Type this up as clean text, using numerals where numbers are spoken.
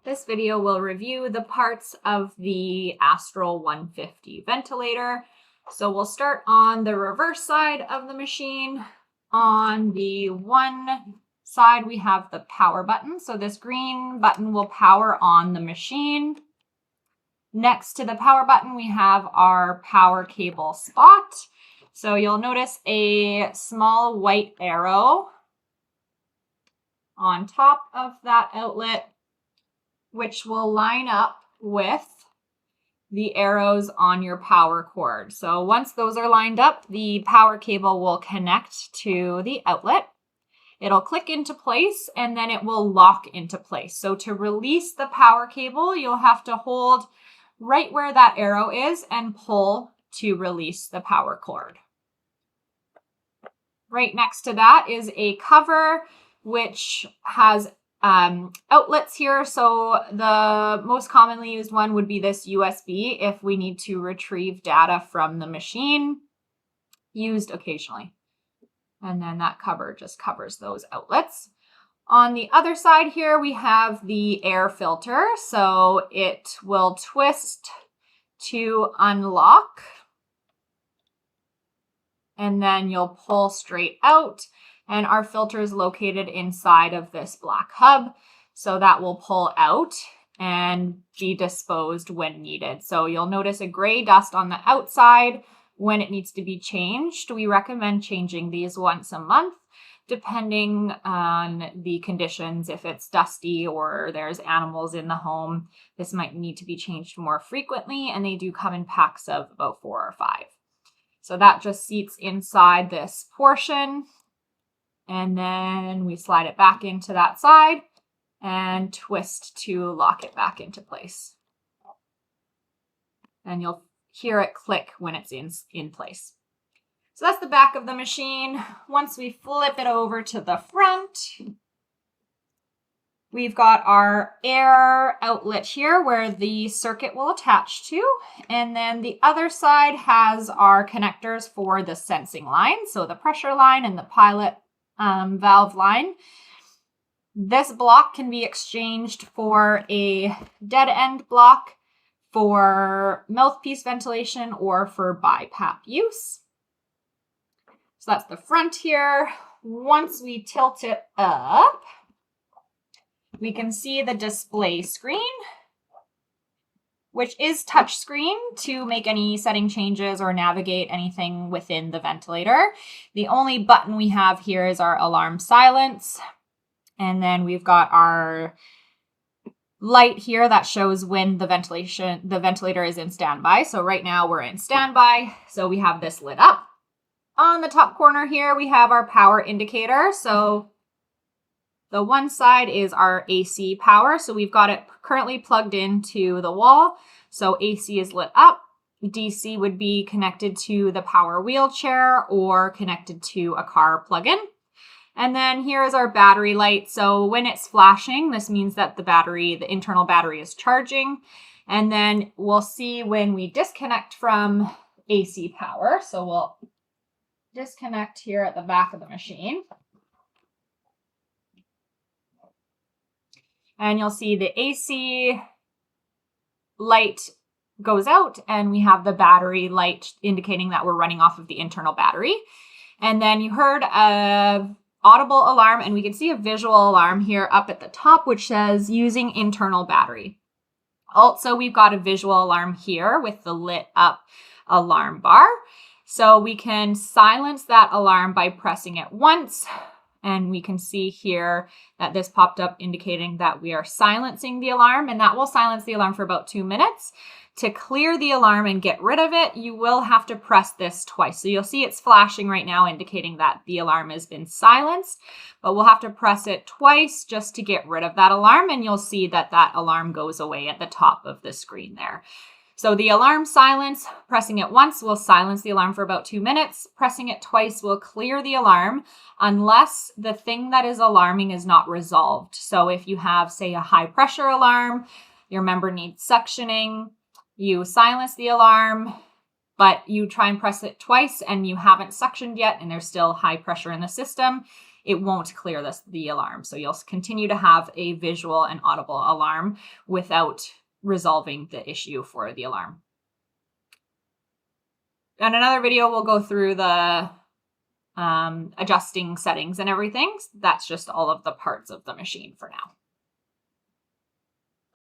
This video will review the parts of the Astral 150 ventilator. So we'll start on the reverse side of the machine. On the one side, we have the power button. So this green button will power on the machine. Next to the power button, we have our power cable spot. So you'll notice a small white arrow on top of that outlet, which will line up with the arrows on your power cord. So once those are lined up, the power cable will connect to the outlet. It'll click into place and then it will lock into place. So to release the power cable, you'll have to hold right where that arrow is and pull to release the power cord. Right next to that is a cover which has outlets here. So the most commonly used one would be this USB if we need to retrieve data from the machine, used occasionally. And then that cover just covers those outlets. On the other side here, we have the air filter. So it will twist to unlock. And then you'll pull straight out. And our filter is located inside of this black hub. So that will pull out and be disposed when needed. So you'll notice a gray dust on the outside when it needs to be changed. We recommend changing these once a month, depending on the conditions. If it's dusty or there's animals in the home, this might need to be changed more frequently, and they do come in packs of about 4 or 5. So that just seats inside this portion. And then we slide it back into that side and twist to lock it back into place. And you'll hear it click when it's in place. So that's the back of the machine. Once we flip it over to the front, we've got our air outlet here where the circuit will attach to. And then the other side has our connectors for the sensing line. So the pressure line and the pilot valve line. This block can be exchanged for a dead end block for mouthpiece ventilation or for BiPAP use. So that's the front here. Once we tilt it up, we can see the display screen, which is touch screen to make any setting changes or navigate anything within the ventilator. The only button we have here is our alarm silence. And then we've got our light here that shows when the ventilator is in standby. So right now we're in standby. So we have this lit up. On the top corner here, we have our power indicator. So the one side is our AC power. So we've got it currently plugged into the wall. So AC is lit up. DC would be connected to the power wheelchair or connected to a car plug-in. And then here is our battery light. So when it's flashing, this means that the internal battery is charging. And then we'll see when we disconnect from AC power. So we'll disconnect here at the back of the machine. And you'll see the AC light goes out and we have the battery light indicating that we're running off of the internal battery. And then you heard a audible alarm, and we can see a visual alarm here up at the top, which says using internal battery. Also, we've got a visual alarm here with the lit up alarm bar. So we can silence that alarm by pressing it once. And we can see here that this popped up indicating that we are silencing the alarm, and that will silence the alarm for about 2 minutes. To clear the alarm and get rid of it, you will have to press this twice. So you'll see it's flashing right now indicating that the alarm has been silenced, but we'll have to press it twice just to get rid of that alarm, and you'll see that that alarm goes away at the top of the screen there. So the alarm silence, pressing it once will silence the alarm for about 2 minutes. Pressing it twice will clear the alarm unless the thing that is alarming is not resolved. So if you have, say, a high pressure alarm, your member needs suctioning, you silence the alarm, but you try and press it twice and you haven't suctioned yet and there's still high pressure in the system, it won't clear the alarm. So you'll continue to have a visual and audible alarm without resolving the issue for the alarm. In another video, we'll go through the adjusting settings and everything. That's just all of the parts of the machine for now.